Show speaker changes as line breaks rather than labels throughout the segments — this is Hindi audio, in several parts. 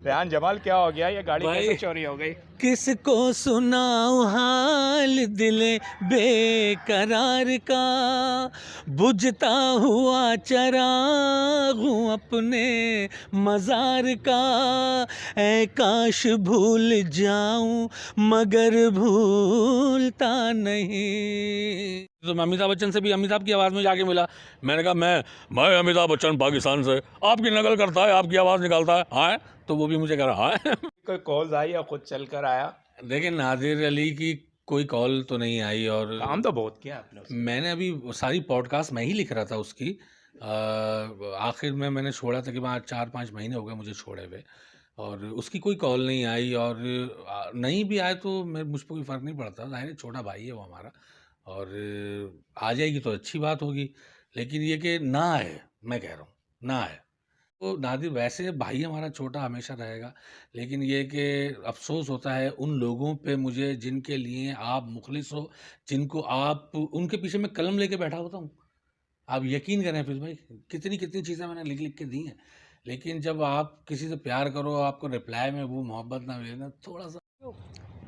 रेहान जमाल क्या हो गया, ये गाड़ी
भाई,
कैसे चोरी हो गई?
किसको सुनाऊं हाल दिले बेकरार का, बुझता हुआ चराग हूँ अपने मज़ार का, ऐ काश भूल जाऊं मगर भूलता नहीं। तो मैं अमिताभ बच्चन से भी अमिताभ की आवाज़ में जाके मिला। मैंने कहा मैं अमिताभ बच्चन पाकिस्तान से, आपकी नकल करता है, आपकी आवाज़ निकालता है, हाँ। तो वो भी मुझे कह रहा है।
कोई कॉल्स आई या खुद चल कर आया?
देखिए, नादिर अली की कोई कॉल तो नहीं आई, और
काम तो बहुत किया आपने उससे।
मैंने अभी सारी पॉडकास्ट मैं ही लिख रहा था उसकी। आखिर में मैंने छोड़ा था कि मैं 4-5 महीने हो गए मुझे छोड़े हुए, और उसकी कोई कॉल नहीं आई, और नहीं भी आए तो मुझ पर कोई फ़र्क नहीं पड़ता, ज़ाहिर है छोटा भाई है वो हमारा, और आ जाएगी तो अच्छी बात होगी, लेकिन ये कि ना आए, मैं कह रहा हूँ ना आए। तो नादिर वैसे भाई हमारा छोटा हमेशा रहेगा, लेकिन ये कि अफ़सोस होता है उन लोगों पे मुझे जिनके लिए आप मुखलिस हो, जिनको आप उनके पीछे मैं कलम लेके बैठा होता हूँ। आप यकीन करें फिर भाई, कितनी चीज़ें मैंने लिख के दी हैं, लेकिन जब आप किसी से प्यार करो, आपको रिप्लाई में वो मोहब्बत ना मिले ना, थोड़ा-सा।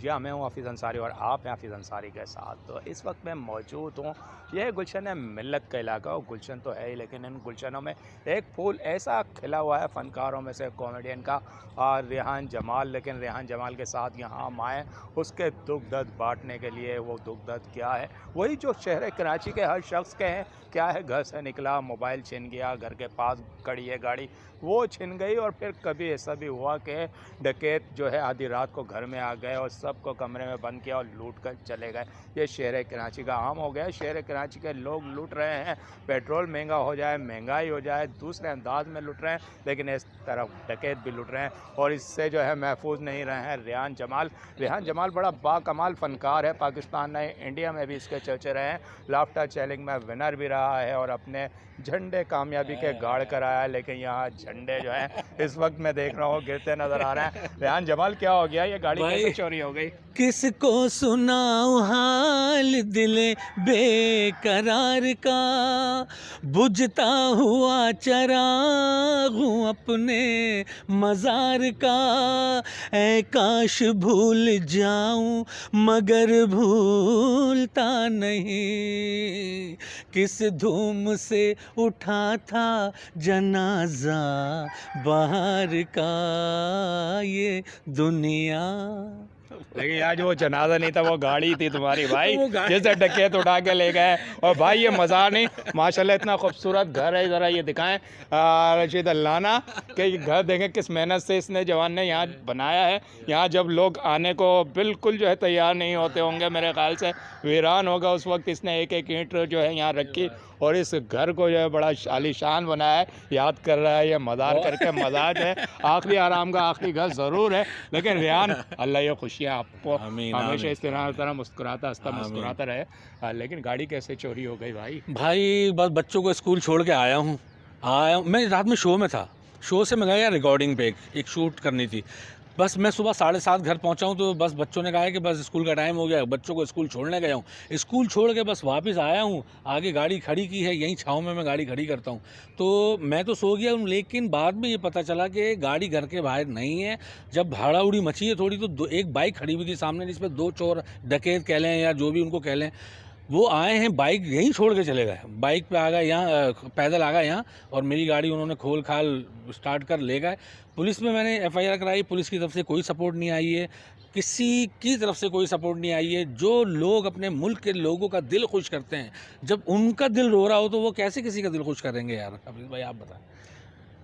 जी हाँ, मैं हूँ हाफिज़ अंसारी और आप हैं हाफिज़ अंसारी के साथ। तो इस वक्त मैं मौजूद हूँ, यह गुलशन है मिल्लत का इलाका, और गुलशन तो है ही, लेकिन इन गुलशनों में एक फूल ऐसा खिला हुआ है फ़नकारों में से कॉमेडियन का रेहान जमाल। लेकिन रेहान जमाल के साथ यहाँ हम आए उसके दुख दर्द बांटने के लिए। वो दुख दर्द क्या है, वही जो शहर कराची के हर शख्स के हैं। क्या है, घर से निकला, मोबाइल छिन गया, घर के पास खड़ी है गाड़ी, वो छिन गई, और फिर कभी ऐसा भी हुआ कि डकैत जो है आधी रात को घर में आ गए और सबको कमरे में बंद किया और लूट कर चले गए। ये शहर कराची का आम हो गया। शहर कराची के लोग लूट रहे हैं, पेट्रोल महंगा हो जाए, महंगाई हो जाए, दूसरे अंदाज में लूट रहे हैं, लेकिन इस तरफ डकैत भी लूट रहे हैं, और इससे जो है महफूज नहीं रहे हैं रेहान जमाल। रेहान जमाल बड़ा बाकमाल फ़नकार है, पाकिस्तान ने इंडिया में भी इसके चर्चे रहे हैं। लाफ्टर चैलेंज में विनर भी रहा है और अपने झंडे कामयाबी के गाड़ कर आया है, लेकिन यहाँ झंडे जो हैं इस वक्त मैं देख रहा हूँ गिरते नज़र आ रहे हैं। रेहान जमाल क्या हो गया, ये गाड़ी
भाई,
कैसे चोरी हो गई?
किसको सुनाऊं हाल दिले बेकरार का, बुझता हुआ चराग हूँ अपने मज़ार का, ऐ काश भूल जाऊं मगर भूलता नहीं, किस धूम से उठा था जनाजा बाहर का ये दुनिया।
लेकिन यार, जो वो जनाजा नहीं था, वो गाड़ी थी तुम्हारी भाई,
वो गाड़ी
जैसे डकैत उठा के ले गए। और भाई ये मज़ा नहीं, माशाल्लाह इतना खूबसूरत घर है, ज़रा ये दिखाएं रशीद अल्लाना कि ये घर देखें किस मेहनत से इसने जवान ने यहाँ बनाया है। यहाँ जब लोग आने को बिल्कुल जो है तैयार नहीं होते होंगे, मेरे ख्याल से वीरान होगा उस वक्त, इसने एक एक ईंट जो है यहाँ रखी और इस घर को जो है बड़ा आलीशान बनाया है। याद कर रहा है ये मज़ार करके, मज़ाज है, आखिरी आराम का आखिरी घर ज़रूर है। लेकिन रेहान, अल्लाह ये खुशियाँ आपको हमेशा इस तरह मुस्कुराता हंसता मुस्कुराता रहे। लेकिन गाड़ी कैसे चोरी हो गई भाई?
भाई, बस बच्चों को स्कूल छोड़ के आया हूँ। मैं रात में शो में था, शो से मैं गया रिकॉर्डिंग पे, एक शूट करनी थी। बस मैं सुबह 7:30 घर पहुँचा हूँ, तो बस बच्चों ने कहा है कि बस स्कूल का टाइम हो गया, बच्चों को स्कूल छोड़ने गया हूँ। स्कूल छोड़ के बस वापस आया हूँ, आगे गाड़ी खड़ी की है, यहीं छाँव में मैं गाड़ी खड़ी करता हूँ। तो मैं तो सो गया हूँ, लेकिन बाद में ये पता चला कि गाड़ी घर के बाहर नहीं है। जब भाड़ा उड़ी मची है थोड़ी, तो एक बाइक खड़ी हुई थी सामने, जिसमें 2 चोर, डकैत कह लें या जो भी उनको कह लें, वो आए हैं, बाइक यहीं छोड़ के चले गए। बाइक पे आ गए यहाँ, पैदल आ गए यहाँ, और मेरी गाड़ी उन्होंने खोल खाल स्टार्ट कर ले गए। पुलिस में मैंने FIR कराई, पुलिस की तरफ से कोई सपोर्ट नहीं आई है, किसी की तरफ से कोई सपोर्ट नहीं आई है। जो लोग अपने मुल्क के लोगों का दिल खुश करते हैं, जब उनका दिल रो रहा हो तो वो कैसे किसी का दिल खुश करेंगे यार? अभी भाई आप बताएं।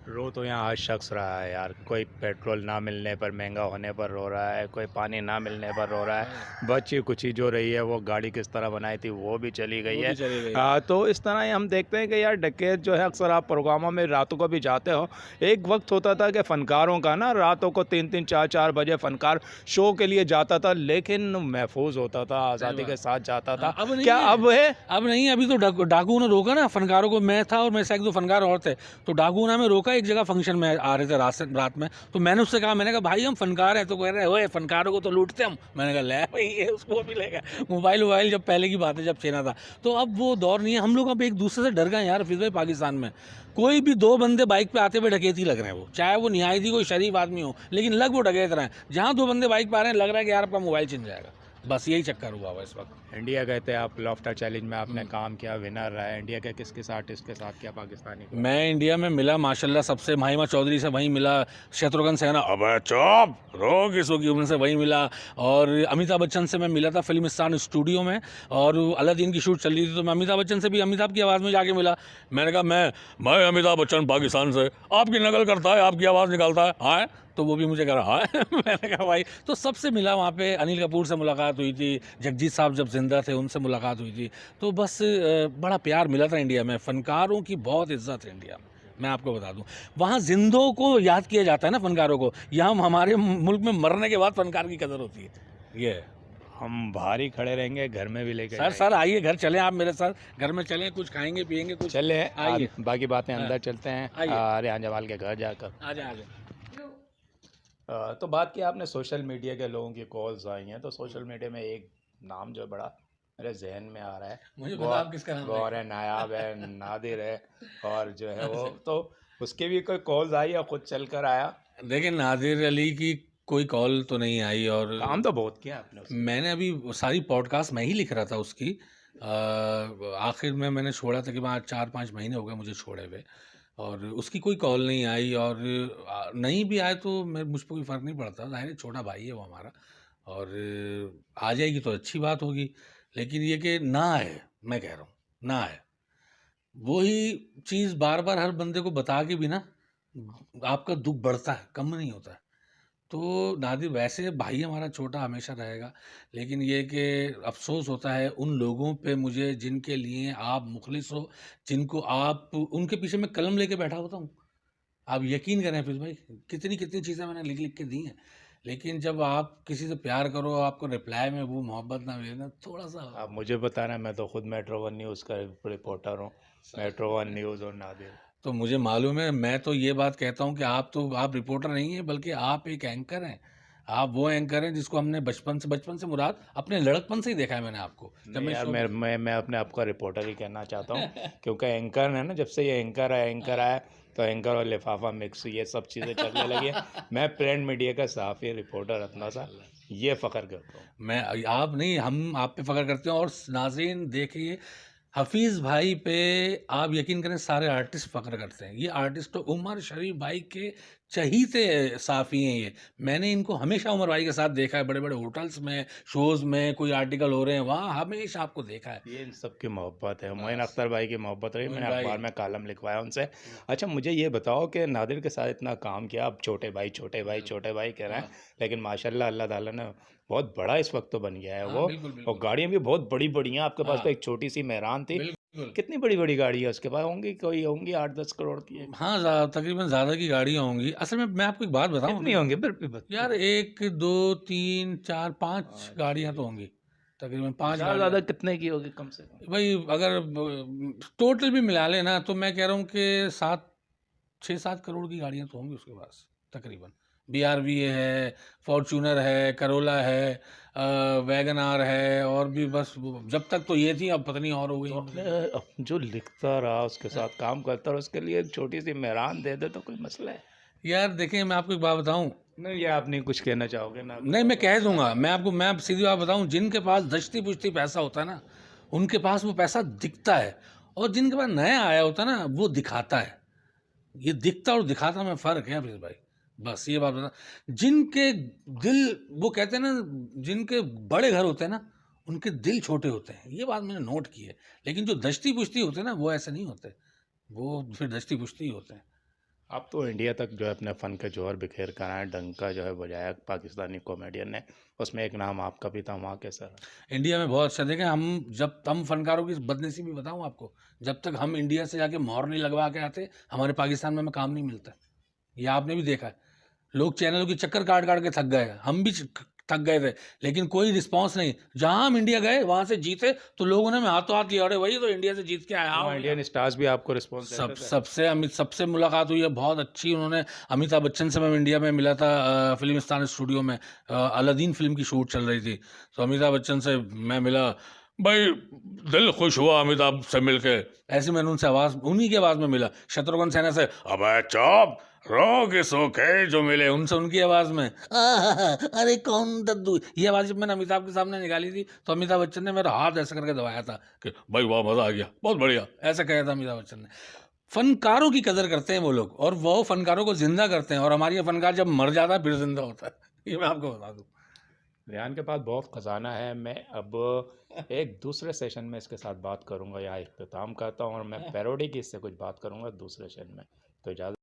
रो तो यहाँ हर शख्स रहा है यार। कोई पेट्रोल ना मिलने पर, महंगा होने पर रो रहा है, कोई पानी ना मिलने पर रो रहा है, बच्ची कुछ ही जो रही है, वो गाड़ी किस तरह बनाई थी वो भी चली गई है। तो इस तरह ही हम देखते हैं कि यार डकैत जो है, अक्सर आप प्रोग्रामों में रातों को भी जाते हो, एक वक्त होता था कि फ़नकारों का ना रातों को 3-3 4-4 बजे फ़नकार शो के लिए जाता था, लेकिन महफूज होता था, आज़ादी के साथ जाता था। क्या अब है?
अब नहीं। अभी तो डाकू ने रोका ना फ़नकारों को। मैं था और मेरे साथ 1-2 फ़नकार और थे, तो डाकू ने हमें रोका का एक जगह फंक्शन में आ रहे थे रात में, तो मैंने उससे कहा, मैंने कहा भाई हम फनकार हैं, तो कह रहे ओए फनकारों को तो लूटते हम। मैंने कहा ले भाई ये उसको भी लेगा। मोबाइल जब पहले की बात है, जब छीना था, तो अब वो दौर नहीं है। हम लोग अब एक दूसरे से डर गए यार हफीज़ भाई। पाकिस्तान में कोई भी दो बंदे बाइक पे आते हुए डकैती लग रहे हैं, वो चाहे वो निहायती कोई शरीफ आदमी हो, लेकिन लग वो डकैत रहे हैं। जहाँ दो बंदे बाइक पे आ रहे हैं, लग रहा है कि यार आपका मोबाइल छिन जाएगा। बस यही चक्कर हुआ हुआ इस वक्त।
इंडिया गए थे आप, लॉफ्टर चैलेंज में आपने काम किया, विनर रहा है। इंडिया के किस किस आर्टिस्ट के साथ किया, पाकिस्तानी को?
मैं इंडिया में मिला माशाल्लाह सबसे, महिमा चौधरी से वहीं मिला, शत्रुघ्न सिन्हा, अबे चुप रो किसो की, उनसे वहीं मिला। और अमिताभ बच्चन से मैं मिला था फिल्मिस्तान स्टूडियो में, और अलादीन की शूट चल रही थी, तो मैं अमिताभ बच्चन से भी अमिताभ की आवाज़ में जाके मिला। मैंने कहा मैं अमिताभ बच्चन पाकिस्तान से, आपकी नकल करता है, आपकी आवाज़ निकालता है, हाँ। तो वो भी मुझे कह रहा है मैंने कहा भाई, तो सबसे मिला वहाँ पे। अनिल कपूर से मुलाकात हुई थी, जगजीत साहब जब जिंदा थे उनसे मुलाकात हुई थी। तो बस बड़ा प्यार मिला था इंडिया में, फ़नकारों की बहुत इज्जत है इंडिया में। मैं आपको बता दूं, वहाँ जिंदों को याद किया जाता है ना, फ़नकारों को। यहाँ हमारे मुल्क में मरने के बाद फ़नकार की कदर होती है। ये है।
हम बाहर ही खड़े रहेंगे, घर में भी लेके
सर आइए घर चलें, आप मेरे साथ घर में चलें, कुछ खाएंगे पियेंगे कुछ।
चले
आइए,
बाकी बातें अंदर चलते हैं
आइए।
रियान जमाल के घर जाकर।
आ जाए।
तो बात की आपने सोशल मीडिया के लोगों की कॉल्स आई हैं, तो सोशल मीडिया में एक नाम जो है बड़ा मेरे जहन में आ रहा है,
मुझे पता आप किसका नाम
गौर है, नायाब है, नादिर है, और जो है वो, तो उसकी भी कोई कॉल्स आई या खुद चल कर आया?
देखिए, नादिर अली की कोई कॉल तो नहीं आई, और
काम तो बहुत किया आपने उससे।
मैंने अभी सारी पॉडकास्ट मैं ही लिख रहा था उसकी। आखिर में मैंने छोड़ा था कि मैं 4-5 महीने हो गए मुझे छोड़े हुए, और उसकी कोई कॉल नहीं आई। और नहीं भी आए तो मैं, मुझ पर कोई फ़र्क नहीं पड़ता, ज़ाहिर है छोटा भाई है वो हमारा, और आ जाएगी तो अच्छी बात होगी। लेकिन ये कि ना आए, मैं कह रहा हूँ ना आए, वही चीज़ बार बार हर बंदे को बता के भी ना आपका दुख बढ़ता है, कम नहीं होता है। तो नादिर वैसे भाई हमारा छोटा हमेशा रहेगा, लेकिन ये कि अफ़सोस होता है उन लोगों पे मुझे जिनके लिए आप मुखलिस हो, जिनको आप, उनके पीछे मैं कलम लेके बैठा होता हूँ। आप यकीन करें फिर भाई, कितनी कितनी चीज़ें मैंने लिख लिख के दी हैं, लेकिन जब आप किसी से प्यार करो, आपको रिप्लाई में वो मोहब्बत ना मिले ना, थोड़ा सा।
आप मुझे बता रहे हैं, मैं तो खुद मेट्रो 1 न्यूज़ का रिपोर्टर हूँ। मेट्रो 1 न्यूज़ और नादिर।
तो मुझे मालूम है, मैं तो ये बात कहता हूँ कि आप रिपोर्टर नहीं हैं, बल्कि आप एक एंकर हैं। आप वो एंकर हैं जिसको हमने बचपन से मुराद अपने लड़कपन से ही देखा है मैंने आपको। जब
नहीं यार, मैं अपने आप को रिपोर्टर ही कहना चाहता हूँ क्योंकि एंकर है ना, जब से ये एंकर आया तो एंकर और लिफाफा मिक्स, ये सब चीज़ें चलने लगी हैं। मैं प्रिंट मीडिया का साफ़ी रिपोर्टर अपना सा ये फ़ख्र करता हूँ।
मैं, आप नहीं, हम आप पे फ़ख्र करते हैं। और नाज़रीन देखिए, हफीज़ भाई पे आप यकीन करें सारे आर्टिस्ट फ़ख्र करते हैं। ये आर्टिस्ट तो उमर शरीफ भाई के चहीते साफ़ी हैं ये। मैंने इनको हमेशा उमर भाई के साथ देखा है, बड़े बड़े होटल्स में, शोज़ में, कोई आर्टिकल हो रहे हैं वहाँ हमेशा आपको देखा है।
ये इन सब की मोहब्बत है, मोइन अख्तर भाई की मोहब्बत रही। मैंने
भाई।
अखबार में कालम लिखवाया उनसे। अच्छा मुझे ये बताओ कि नादिर के साथ इतना काम किया, अब छोटे भाई कह रहे हैं, लेकिन माशाल्लाह अल्लाह ताला ने बहुत बड़ा इस वक्त तो बन गया है वो।
बिल्कुल
और
बिल्कुल
गाड़ियाँ भी बहुत बड़ी बड़ी हैं, आपके पास
हाँ।
तो एक छोटी सी मेहरान थी।
बिल्कुल।
कितनी बड़ी बड़ी गाड़ी है उसके पास? होंगी, कोई होंगी 8-10 करोड़ की है।
हाँ, तकरीबन ज़्यादा की गाड़ियाँ होंगी। असल में मैं आपको एक बात बताऊँ,
कितनी होंगी फिर भी
यार 1 2 3 4 5 गाड़ियाँ तो होंगी, तकरीबन 5
ज़्यादा
गाड़ियाँ।
कितने की होगी कम से कम?
भाई अगर टोटल भी मिला लेना तो मैं कह रहा हूँ कि 6-7 करोड़ की गाड़ियाँ तो होंगी उसके पास तकरीबन। BRV है, फॉर्चूनर है, करोला है, वैगन आर है, और भी बस जब तक तो ये थी, अब पता नहीं और हो गई।
तो अपने जो लिखता रहा, उसके साथ काम करता रहा, उसके लिए एक छोटी सी मेहरान दे दे तो कोई मसला है?
यार देखिए, मैं आपको एक बात बताऊं,
नहीं, ये आप नहीं कुछ कहना चाहोगे ना?
नहीं मैं कह दूंगा, मैं आप सीधी बात बताऊं, जिनके पास दश्ती पुश्ती पैसा होता है ना, उनके पास वो पैसा दिखता है, और जिनके पास नया आया होता है ना, वो दिखाता है। ये दिखता और दिखाता में फ़र्क है फिर भाई, बस ये बात बता। जिनके दिल, वो कहते हैं ना, जिनके बड़े घर होते हैं ना, उनके दिल छोटे होते हैं, ये बात मैंने नोट की है। लेकिन जो दश्ती पुश्ती होते हैं ना, वो ऐसे नहीं होते, वो फिर दश्ती पुश्ती ही होते हैं।
आप तो इंडिया तक जो है अपने फ़न के जौहर बिखेर कर आए, डंका जो है बजाया पाकिस्तानी कॉमेडियन ने, उसमें एक नाम आपका भी था, वहाँ कैसा रहा?
इंडिया में बहुत अच्छा। देखें, हम फनकारों की बदनसीबी बताऊं आपको, जब तक हम इंडिया से जाके मोहर नहीं लगवा के आते, हमारे पाकिस्तान में हमें काम नहीं मिलता। ये आपने भी देखा है, लोग चैनलों की चक्कर काट काट के थक गए। हम भी थक गए थे, लेकिन कोई रिस्पांस नहीं। जहां हम इंडिया गए वहां से जीते तो लोगों ने हमें हाथों हाथ लिया, अरे भाई तो इंडिया से जीत के आया हो।
इंडियन स्टार्स भी आपको रिस्पॉन्स देते थे?
सबसे मुलाकात हुई है बहुत अच्छी। उन्होंने अमिताभ बच्चन से मैं इंडिया में मिला था, फिल्मिस्तान स्टूडियो में अलादीन फिल्म की शूट चल रही थी, तो अमिताभ बच्चन से मैं मिला, भाई दिल खुश हुआ अमिताभ से मिलके। ऐसे मैंने उनसे आवाज़, उन्हीं की आवाज़ में मिला। शत्रुघ्न सिन्हा से अबे चुप रोग सोखे जो मिले, उनसे उनकी आवाज़ में अरे कौन दद्दू, ये आवाज़ जब मैंने अमिताभ के सामने निकाली थी तो अमिताभ बच्चन ने मेरा हाथ ऐसे करके दबाया था कि भाई वाह मज़ा आ गया, बहुत बढ़िया, ऐसा कहा था अमिताभ बच्चन ने। फनकारों की कदर करते हैं वो लोग, और वो फनकारों को जिंदा करते हैं, और हमारी ये फनकार जब मर जाता है फिर जिंदा होता है, ये मैं आपको बता दूं।
रेहान के पास बहुत ख़जाना है। मैं अब एक दूसरे सेशन में इसके साथ बात करूंगा, या इख्तिताम करता हूं, और मैं पैरोडी की इससे कुछ बात करूंगा दूसरे सेशन में। तो इजाज़त।